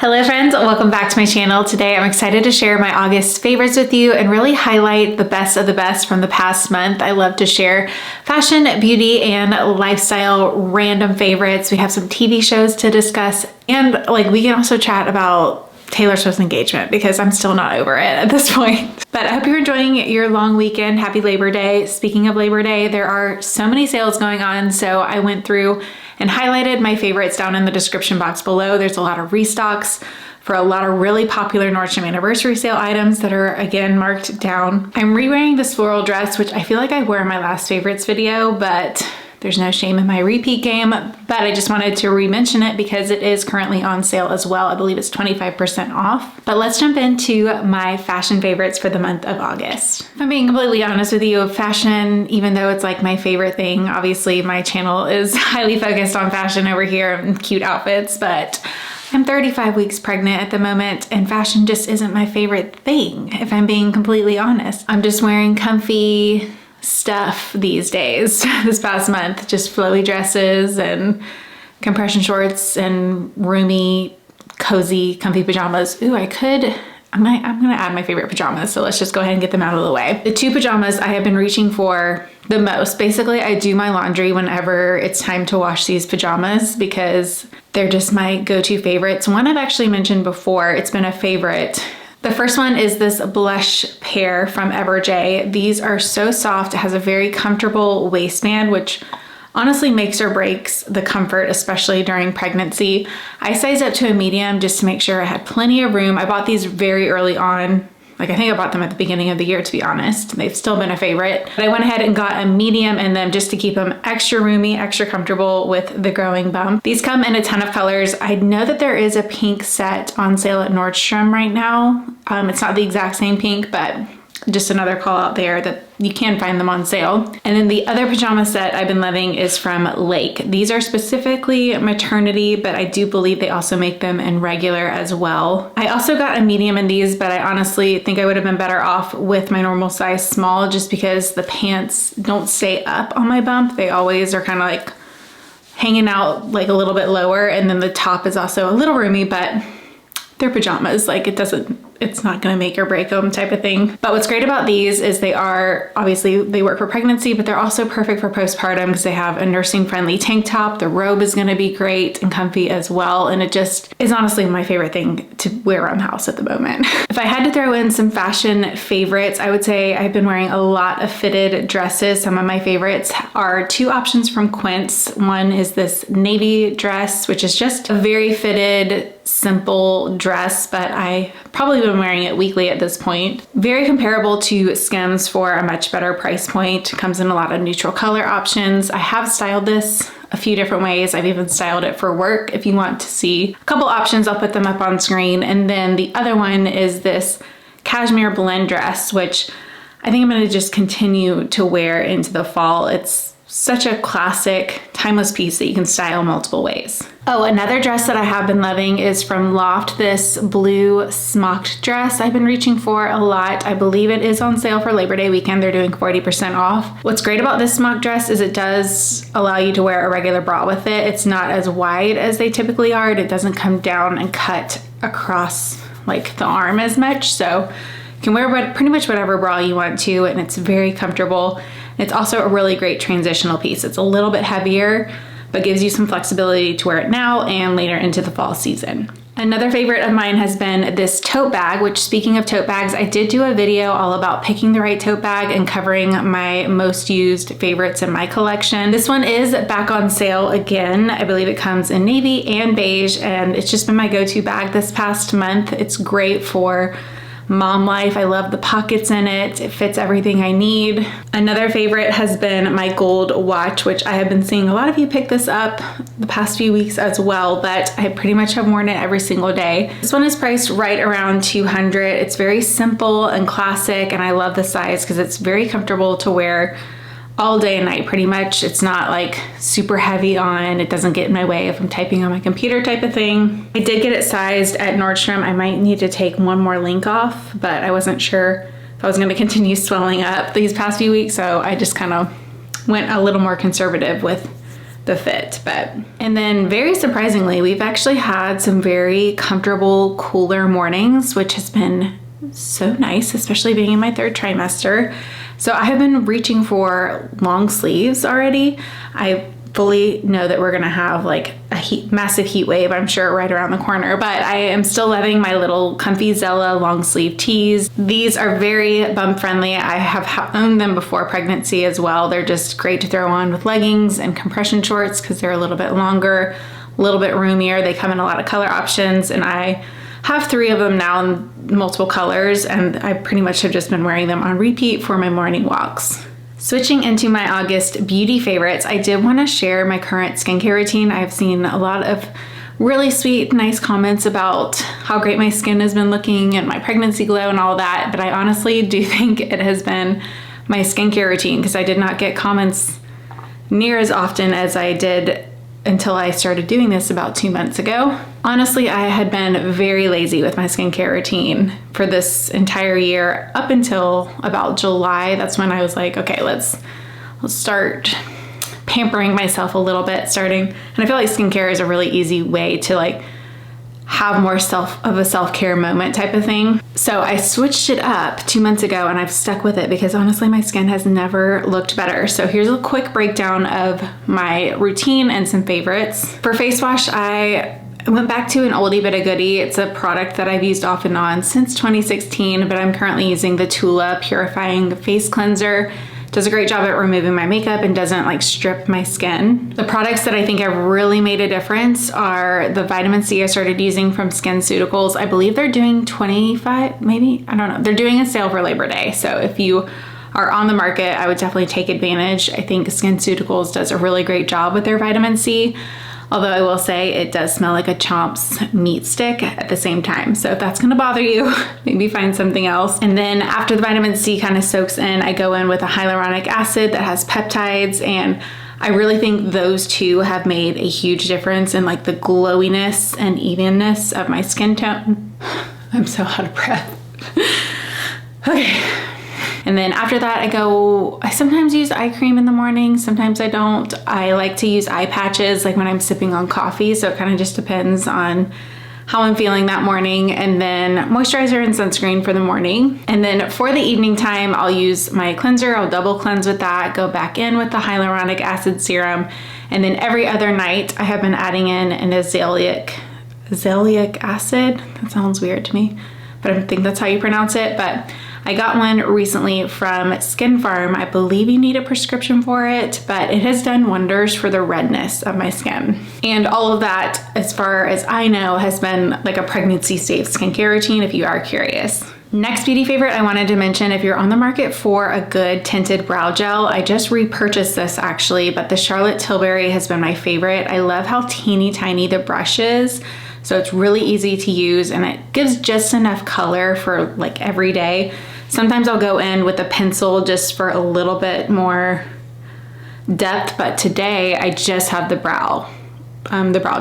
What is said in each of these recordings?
Hello friends, welcome back to my channel. Today I'm excited to share my August favorites with you and really highlight the best of the best from the past month. I love to share fashion, beauty, and lifestyle random favorites. We have some TV shows to discuss, and we can also chat about Taylor Swift's engagement because I'm still not over it at this point. But I hope you're enjoying your long weekend. Happy Labor Day. Speaking of Labor Day, there are so many sales going on, so I went through and highlighted my favorites down in the description box below. There's a lot of restocks for a lot of really popular Nordstrom anniversary sale items that are again marked down. I'm re-wearing this floral dress, which I feel like I wore in my last favorites video, but there's no shame in my repeat game. But I just wanted to re-mention it because it is currently on sale as well. I believe it's 25% off. But let's jump into my fashion favorites for the month of August. If I'm being completely honest with you, fashion, even though it's like my favorite thing, obviously my channel is highly focused on fashion over here and cute outfits, but I'm 35 weeks pregnant at the moment and fashion just isn't my favorite thing, if I'm being completely honest. I'm just wearing comfy stuff these days. This past month, just flowy dresses and compression shorts and roomy, cozy, comfy pajamas. Ooh, I'm gonna add my favorite pajamas, so let's just go ahead and get them out of the way. The two pajamas I have been reaching for the most. Basically, I do my laundry whenever it's time to wash these pajamas because they're just my go-to favorites. One I've actually mentioned before, it's been a favorite. The first one is this blush pair from Beige. These are so soft. It has a very comfortable waistband, which honestly makes or breaks the comfort, especially during pregnancy. I size up to a medium just to make sure I had plenty of room. I bought these very early on. I think I bought them at the beginning of the year, to be honest. They've still been a favorite. But I went ahead and got a medium in them just to keep them extra roomy, extra comfortable with the growing bump. These come in a ton of colors. I know that there is a pink set on sale at Nordstrom right now. It's not the exact same pink, but just another call out there that you can find them on sale. And then the other pajama set I've been loving is from Lake. These are specifically maternity, but I do believe they also make them in regular as well. I also got a medium in these, but I honestly think I would have been better off with my normal size small just because the pants don't stay up on my bump. They always are kind of like hanging out like a little bit lower, and then the top is also a little roomy, but they're pajamas. It's not gonna make or break them type of thing. But what's great about these is they work for pregnancy, but they're also perfect for postpartum because they have a nursing friendly tank top. The robe is gonna be great and comfy as well. And it just is honestly my favorite thing to wear around the house at the moment. If I had to throw in some fashion favorites, I would say I've been wearing a lot of fitted dresses. Some of my favorites are two options from Quince. One is this navy dress, which is just a very fitted, simple dress, but I probably been wearing it weekly at this point. Very comparable to Skims for a much better price point. Comes in a lot of neutral color options. I have styled this a few different ways. I've even styled it for work. If you want to see a couple options, I'll put them up on screen. And then the other one is this cashmere blend dress, which I think I'm gonna just continue to wear into the fall. It's such a classic, timeless piece that you can style multiple ways. Oh, another dress that I have been loving is from Loft, this blue smocked dress I've been reaching for a lot. I believe it is on sale for Labor Day weekend. They're doing 40% off. What's great about this smock dress is it does allow you to wear a regular bra with it. It's not as wide as they typically are, and it doesn't come down and cut across like the arm as much. So you can wear pretty much whatever bra you want to, and it's very comfortable. It's also a really great transitional piece. It's a little bit heavier, but gives you some flexibility to wear it now and later into the fall season. Another favorite of mine has been this tote bag, which, speaking of tote bags, I did do a video all about picking the right tote bag and covering my most used favorites in my collection. This one is back on sale again. I believe it comes in navy and beige, and it's just been my go-to bag this past month. It's great for mom life. I love the pockets in it. It fits everything I need. Another favorite has been my gold watch, which I have been seeing a lot of you pick this up the past few weeks as well, but I pretty much have worn it every single day. This one is priced right around $200. It's very simple and classic, and I love the size because it's very comfortable to wear all day and night pretty much. It's not like super heavy on. It doesn't get in my way if I'm typing on my computer type of thing. I did get it sized at Nordstrom. I might need to take one more link off, but I wasn't sure if I was going to continue swelling up these past few weeks, so I just kind of went a little more conservative with the fit. And then very surprisingly, we've actually had some very comfortable, cooler mornings, which has been so nice, especially being in my 3rd trimester. So I have been reaching for long sleeves already. I fully know that we're gonna have like a massive heat wave, I'm sure, right around the corner, but I am still loving my little comfy Zella long sleeve tees. These are very bum friendly. I have owned them before pregnancy as well. They're just great to throw on with leggings and compression shorts because they're a little bit longer, a little bit roomier. They come in a lot of color options, and I have 3 of them now in multiple colors, and I pretty much have just been wearing them on repeat for my morning walks. Switching into my August beauty favorites, I did want to share my current skincare routine. I've seen a lot of really sweet, nice comments about how great my skin has been looking and my pregnancy glow and all that, but I honestly do think it has been my skincare routine because I did not get comments near as often as I did until I started doing this about 2 months ago. Honestly, I had been very lazy with my skincare routine for this entire year up until about July. That's when I was like, okay, let's start pampering myself a little bit and I feel like skincare is a really easy way to like have more of a self-care moment type of thing. So I switched it up 2 months ago and I've stuck with it because honestly my skin has never looked better. So here's a quick breakdown of my routine and some favorites. For face wash, I went back to an oldie but a goodie. It's a product that I've used off and on since 2016, but I'm currently using the Tula Purifying Face Cleanser. Does a great job at removing my makeup and doesn't like strip my skin. The products that I think have really made a difference are the vitamin C I started using from SkinCeuticals. I believe they're doing 25, maybe, I don't know. They're doing a sale for Labor Day. So if you are on the market, I would definitely take advantage. I think SkinCeuticals does a really great job with their vitamin C. Although I will say it does smell like a Chomp's meat stick at the same time. So if that's gonna bother you, maybe find something else. And then after the vitamin C kind of soaks in, I go in with a hyaluronic acid that has peptides. And I really think those two have made a huge difference in like the glowiness and evenness of my skin tone. I'm so out of breath. Okay. And then after that, I sometimes use eye cream in the morning, sometimes I don't. I like to use eye patches like when I'm sipping on coffee, so it kind of just depends on how I'm feeling that morning. And then moisturizer and sunscreen for the morning. And then for the evening time, I'll use my cleanser. I'll double cleanse with that, go back in with the hyaluronic acid serum. And then every other night, I have been adding in an azelaic acid. That sounds weird to me, but I think that's how you pronounce it. But I got one recently from Skin Farm. I believe you need a prescription for it, but it has done wonders for the redness of my skin. And all of that, as far as I know, has been like a pregnancy safe skincare routine if you are curious. Next beauty favorite I wanted to mention, if you're on the market for a good tinted brow gel, I just repurchased this actually, but the Charlotte Tilbury has been my favorite. I love how teeny tiny the brush is. So it's really easy to use and it gives just enough color for like every day. Sometimes I'll go in with a pencil just for a little bit more depth, but today I just have the brow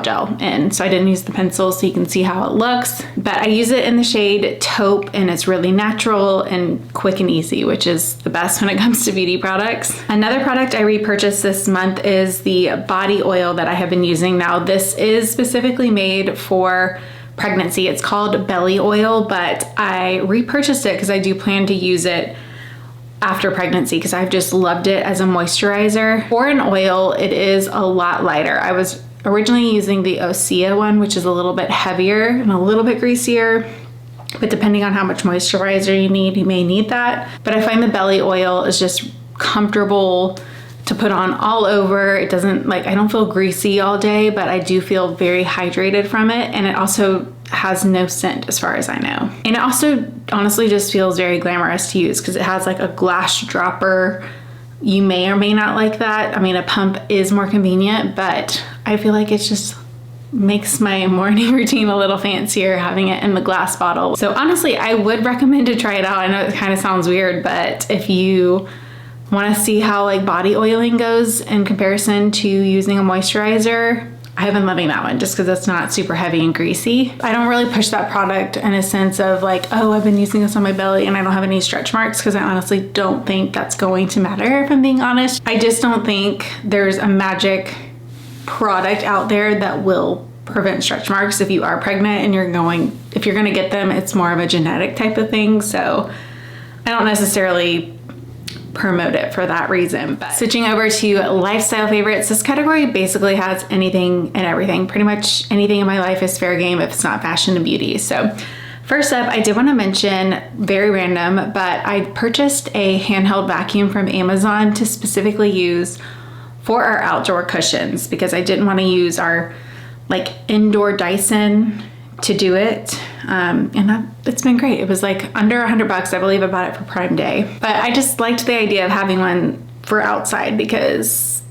gel in, so I didn't use the pencil, so you can see how it looks. But I use it in the shade Taupe and it's really natural and quick and easy, which is the best when it comes to beauty products. Another product I repurchased this month is the body oil that I have been using now. This is specifically made for pregnancy. It's called belly oil, but I repurchased it because I do plan to use it after pregnancy because I've just loved it as a moisturizer. For an oil, it is a lot lighter. I was originally using the Osea one, which is a little bit heavier and a little bit greasier, but depending on how much moisturizer you need, you may need that. But I find the belly oil is just comfortable to put on all over. It doesn't I don't feel greasy all day, but I do feel very hydrated from it. And it also has no scent as far as I know. And it also honestly just feels very glamorous to use because it has like a glass dropper. You may or may not like that. I mean, a pump is more convenient, but I feel like it just makes my morning routine a little fancier having it in the glass bottle. So honestly, I would recommend to try it out. I know it kind of sounds weird, but if you want to see how like body oiling goes in comparison to using a moisturizer, I have been loving that one just because it's not super heavy and greasy. I don't really push that product in a sense of like, oh, I've been using this on my belly and I don't have any stretch marks, because I honestly don't think that's going to matter if I'm being honest. I just don't think there's a magic product out there that will prevent stretch marks if you are pregnant and if you're gonna get them, it's more of a genetic type of thing. So I don't necessarily promote it for that reason. But switching over to lifestyle favorites, this category basically has anything and everything. Pretty much anything in my life is fair game if it's not fashion and beauty. So first up, I did want to mention, very random, but I purchased a handheld vacuum from Amazon to specifically use for our outdoor cushions because I didn't want to use our like indoor Dyson to do it. It's been great. It was like under $100, I believe I bought it for Prime Day. But I just liked the idea of having one for outside because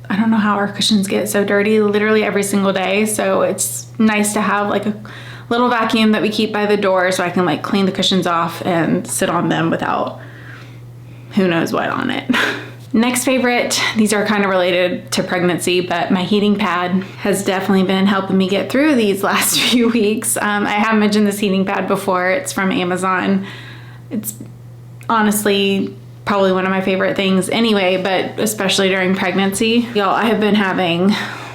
I don't know how our cushions get so dirty literally every single day. So it's nice to have like a little vacuum that we keep by the door so I can like clean the cushions off and sit on them without who knows what on it. Next favorite, these are kind of related to pregnancy, but my heating pad has definitely been helping me get through these last few weeks. I have mentioned this heating pad before. It's from Amazon. It's honestly probably one of my favorite things anyway, but especially during pregnancy. Y'all, I have been having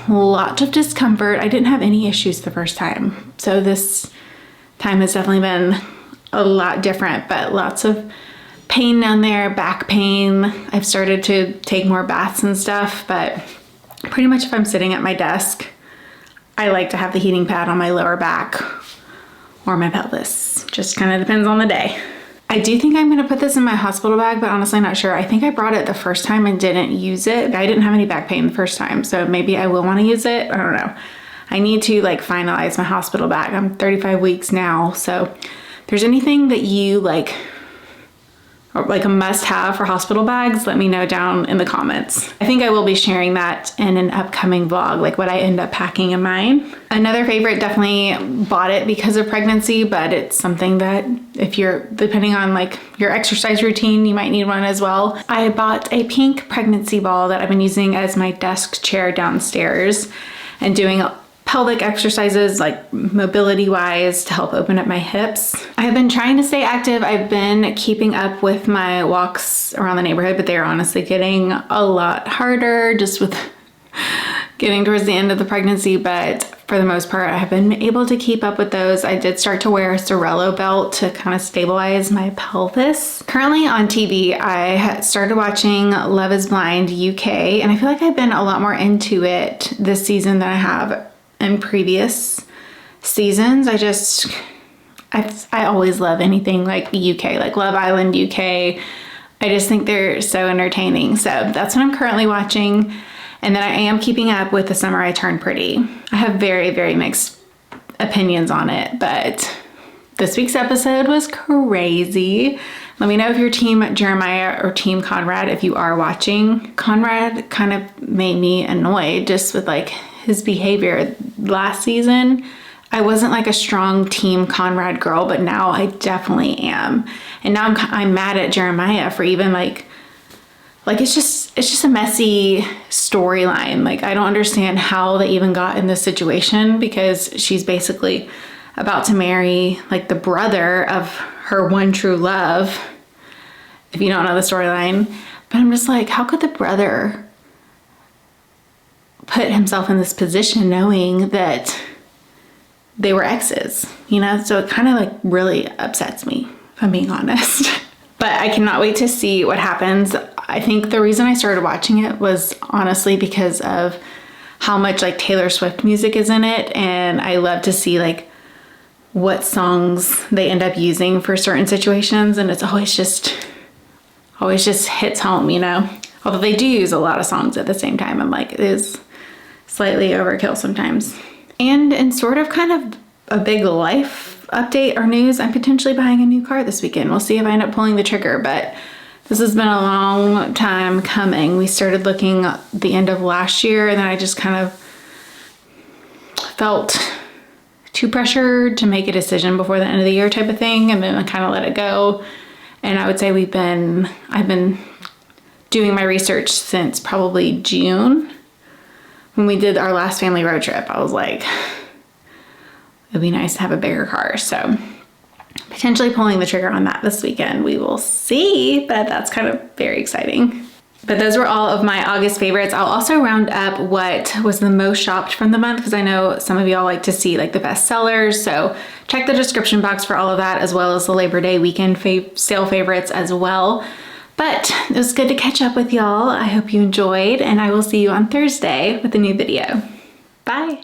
lots of discomfort. I didn't have any issues the first time. So this time has definitely been a lot different, but lots of pain down there, back pain. I've started to take more baths and stuff, but pretty much if I'm sitting at my desk, I like to have the heating pad on my lower back or my pelvis. Just kind of depends on the day. I do think I'm gonna put this in my hospital bag, but honestly, I'm not sure. I think I brought it the first time and didn't use it. I didn't have any back pain the first time, so maybe I will wanna use it. I don't know. I need to like finalize my hospital bag. I'm 35 weeks now, so if there's anything that you like a must-have for hospital bags, let me know down in the comments. I think I will be sharing that in an upcoming vlog, like what I end up packing in mine. Another favorite, definitely bought it because of pregnancy, but it's something that if you're, depending on like your exercise routine, you might need one as well. I bought a pink pregnancy ball that I've been using as my desk chair downstairs and doing pelvic exercises like mobility wise to help open up my hips. I have been trying to stay active. I've been keeping up with my walks around the neighborhood, but they're honestly getting a lot harder just with getting towards the end of the pregnancy. But for the most part, I have been able to keep up with those. I did start to wear a Sorello belt to kind of stabilize my pelvis. Currently on TV, I started watching Love is Blind UK, and I feel like I've been a lot more into it this season than I have in previous seasons. I always love anything like UK, like Love Island UK. I just think they're so entertaining. So that's what I'm currently watching. And then I am keeping up with The Summer I Turned Pretty. I have very, very mixed opinions on it, but this week's episode was crazy. Let me know if you're team Jeremiah or team Conrad if you are watching. Conrad kind of made me annoyed just with like his behavior last season. I wasn't like a strong team Conrad girl, but now I definitely am. And now I'm mad at Jeremiah for even like it's just a messy storyline. Like I don't understand how they even got in this situation because she's basically about to marry like the brother of her one true love, if you don't know the storyline. But I'm just like, how could the brother put himself in this position knowing that they were exes, you know? So it kind of like really upsets me, if I'm being honest. But I cannot wait to see what happens. I think the reason I started watching it was honestly because of how much like Taylor Swift music is in it. And I love to see like what songs they end up using for certain situations. And it's always just hits home, you know? Although they do use a lot of songs at the same time. I'm like, it is slightly overkill sometimes. And in sort of kind of a big life update or news, I'm potentially buying a new car this weekend. We'll see if I end up pulling the trigger, but this has been a long time coming. We started looking at the end of last year, and then I just kind of felt too pressured to make a decision before the end of the year type of thing, and then I kind of let it go. And I would say I've been doing my research since probably June. When we did our last family road trip, I was like, it'd be nice to have a bigger car. So potentially pulling the trigger on that this weekend. We will see, but that's kind of very exciting. But those were all of my August favorites. I'll also round up what was the most shopped from the month because I know some of y'all like to see like the best sellers. So check the description box for all of that, as well as the Labor Day weekend sale favorites as well. But it was good to catch up with y'all. I hope you enjoyed, and I will see you on Thursday with a new video. Bye.